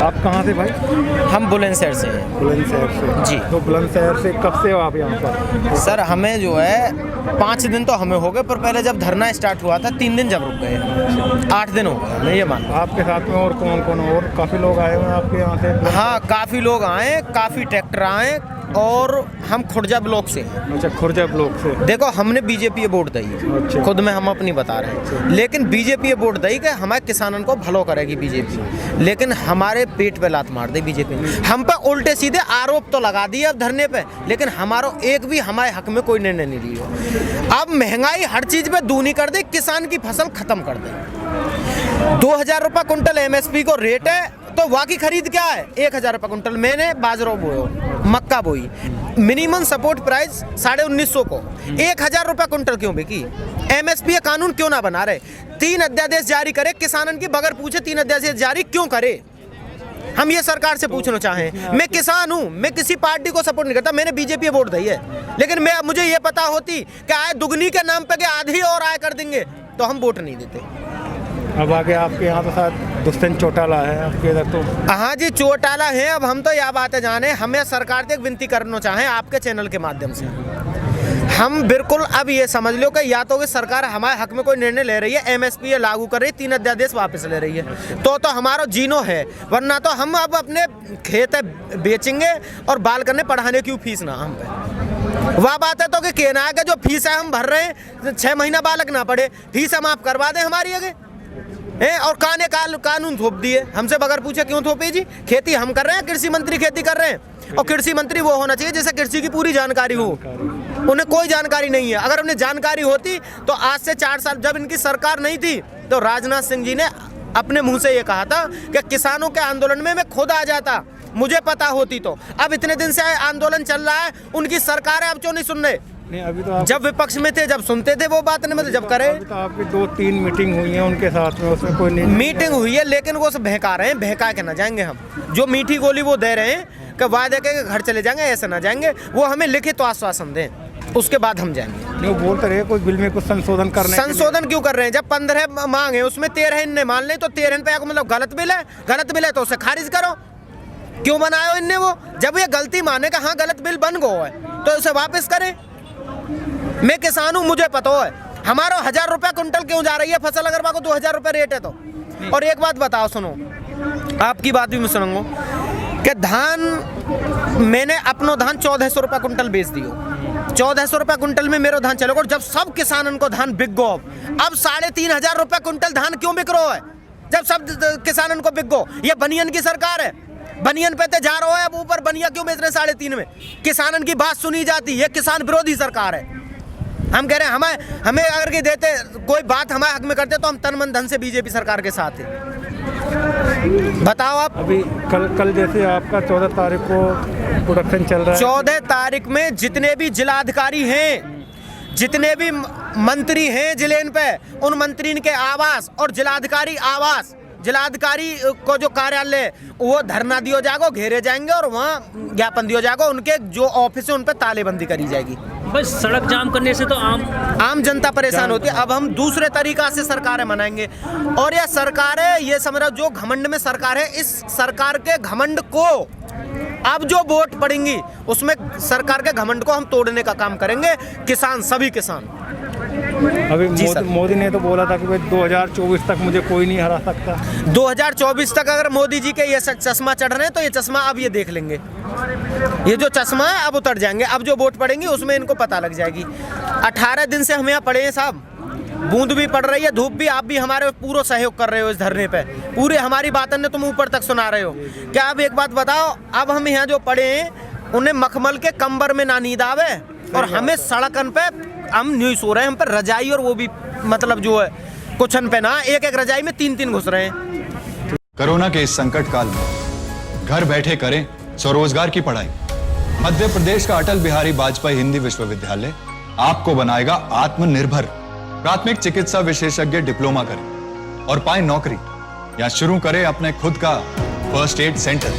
आप कहाँ से भाई? हम बुलंदशहर से हैं। बुलंदशहर से जी। तो बुलंदशहर से कब से हो आप यहाँ पर? सर हमें जो है 5 दिन तो हमें हो गए, पर पहले जब धरना स्टार्ट हुआ था 3 दिन जब रुक गए, 8 दिन हो गए हमें, ये मान। आपके साथ में और कौन कौन, और काफ़ी लोग आए हुए हैं आपके यहाँ से? हाँ, काफ़ी लोग आए, काफ़ी ट्रैक्टर आए, और हम खुर्जा ब्लॉक से हैं। अच्छा, खुर्जा ब्लॉक से। देखो हमने बीजेपी वोट दी, अच्छा। खुद में हम अपनी बता रहे हैं, लेकिन बीजेपी वोट दी कि हमारे किसानों को भलो करेगी बीजेपी, लेकिन हमारे पेट पे लात मार दी बीजेपी ने। हम पे उल्टे सीधे आरोप तो लगा दिए अब धरने पे, लेकिन हमारा एक भी हमारे हक में कोई निर्णय नहीं लिया। अब महंगाई हर चीज पे दूनी कर दी, किसान की फसल खत्म कर दी। 2000 रुपये कुंटल MSP को रेट है, तो वाकई खरीद क्या है 1000 रुपये कुंटल। मैंने बाजरा बोया, मक्का बोई, मिनिमम सपोर्ट प्राइस 1950 को 1000 रुपये कुंटल क्यों बिकी? MSP ये कानून क्यों ना बना रहे? 3 अध्यादेश जारी करे किसानन की, बगैर पूछे 3 अध्यादेश जारी क्यों करे? हम ये सरकार से पूछना चाहें। मैं किसान हूँ, मैं किसी पार्टी को सपोर्ट नहीं करता, मैंने बीजेपी वोट दी है, लेकिन मुझे ये पता होती कि आय दुगनी के नाम पे के आधी और आय कर देंगे तो हम वोट नहीं देते। अब आगे आपके यहाँ तो शायद दुष्यंत चौटाला है आपके इधर तो। हाँ जी, चौटाला है। अब हम तो यह बातें जाने, हमें सरकार से एक विनती करना चाहें आपके चैनल के माध्यम से। हम बिल्कुल अब ये समझ लो कि या तो कि सरकार हमारे हक में कोई निर्णय ले रही है, MSP लागू कर रही है, 3 अध्यादेश वापस ले रही है, तो हमारा जीनो है, वरना तो हम अब अपने खेत बेचेंगे और बाल करने पढ़ाने की फीस ना हम पे। वह बात है तो कि कहना है कि जो फीस है हम भर रहे हैं, 6 महीना बालक ना पड़े, फीस हम आप करवा दें हमारी आगे और कानून थोप दिए हमसे बगैर पूछे। क्यों थोपे जी? खेती हम कर रहे हैं, कृषि मंत्री खेती कर रहे हैं, और कृषि मंत्री वो होना चाहिए जैसे कृषि की पूरी जानकारी हो। उन्हें कोई जानकारी नहीं है। अगर उन्हें जानकारी होती तो आज से 4 साल जब इनकी सरकार नहीं थी तो राजनाथ सिंह जी ने अपने मुंह से ये कहा था कि किसानों के आंदोलन में मैं खुद आ जाता, मुझे पता होती तो। अब इतने दिन से आंदोलन चल रहा है, उनकी सरकार है, अब क्यों नहीं सुन रहे? नहीं, अभी तो जब विपक्ष में थे जब सुनते थे वो बात, नहीं मतलब जब करे। अभी तो आपकी 2-3 मीटिंग हुई है उनके साथ में, उसमें कोई नहीं मीटिंग हुई है, लेकिन वो सब बहका रहे हैं, बहका के ना जाएंगे हम। जो मीठी गोली वो दे रहे हैं कि वायदे के घर चले जाएंगे, ऐसे ना जाएंगे, वो हमें लिखित आश्वासन दें, उसके बाद हम जाएंगे। नहीं, वो बोलते रहे कोई बिल में कुछ संशोधन करने। संशोधन क्यों कर रहे हैं? जब 15 मांगे उसमें 13 इनने मान ले, तो 13 पे मतलब गलत बिल है, गलत बिल है तो उसे खारिज करो। क्यों बनाया इनने वो? जब ये गलती माने का हाँ गलत बिल बन गया है तो उसे वापस करें। मैं किसान हूँ, मुझे पता है हमारा 1000 रुपये कुंटल क्यों जा रही है फसल, अगर को 2000 रुपये रेट है तो। और एक बात बताओ, सुनो, आपकी बात भी मैं सुनूंगा कि धान मैंने अपनो धान 1400 रुपये कुंटल बेच दियो, 1400 रुपये कुंटल में मेरा धान चलेगा। और जब सब किसानों को धान बिक गो, अब 3500 रुपये कुंटल धान क्यों बिक रहा है? जब सब किसानों को बिक गो, ये बनियन की सरकार है, बनियन पे ते जा रहा है, अब ऊपर बनिया क्यों बेच रहे 3.5 में? किसानों की बात सुनी जाती है, किसान विरोधी सरकार है। हम कह रहे हैं हमें अगर के देते कोई बात हमारे हक में करते तो हम तन मन धन से बीजेपी सरकार के साथ है। बताओ आप। अभी कल जैसे आपका 14 तारीख को प्रोडक्शन चल रहा है, 14 तारीख में जितने भी जिलाधिकारी हैं, जितने भी मंत्री हैं जिले पे, उन मंत्री के आवास और जिलाधिकारी आवास, जिलाधिकारी को जो कार्यालय वो धरना दिया जाएगा, घेरे जाएंगे और वहाँ ज्ञापन दिया जाएगा, उनके जो ऑफिस है उन पर तालेबंदी करी जाएगी। बस सड़क जाम करने से तो आम जनता परेशान होती है। अब हम दूसरे तरीका से सरकारें मनाएंगे, और यह सरकारें ये समझ रहा जो घमंड में सरकार है, इस सरकार के घमंड को अब जो वोट पड़ेंगी उसमें सरकार के घमंड को हम तोड़ने का काम करेंगे, किसान, सभी किसान। अभी मोदी ने तो बोला था कि भाई 2024 तक मुझे कोई नहीं हरा सकता। 2024 तक अगर मोदी जी के ये चश्मा चढ़ रहे हैं तो ये चश्मा अब ये देख लेंगे, ये जो चश्मा है अब उतर जाएंगे। अब जो वोट पड़ेंगी उसमें इनको पता लग जाएगी। 18 दिन से हम यहाँ पड़े हैं साहब, बूंद भी पड़ रही है, धूप भी, आप भी हमारे पूरा सहयोग कर रहे हो इस धरने पे, पूरे हमारी बातों ने तुम ऊपर तक सुना रहे हो। क्या अब एक बात बताओ, अब हम यहाँ जो पड़े हैं उन्हें मखमल के कंबर में ना नींद आवे, और हमें सड़कन पे हम नहीं सो रहे हैं, हम पर रजाई, और वो भी मतलब जो है कुछन पे ना, एक रजाई में 3 घुस रहे हैं। कोरोना के इस संकट काल में घर बैठे करें स्वरोजगार की पढ़ाई। मध्य प्रदेश का अटल बिहारी वाजपेयी हिंदी विश्वविद्यालय आपको बनाएगा आत्मनिर्भर। प्राथमिक चिकित्सा विशेषज्ञ डिप्लोमा करें और पाएं नौकरी, या शुरू करें अपने खुद का फर्स्ट एड सेंटर।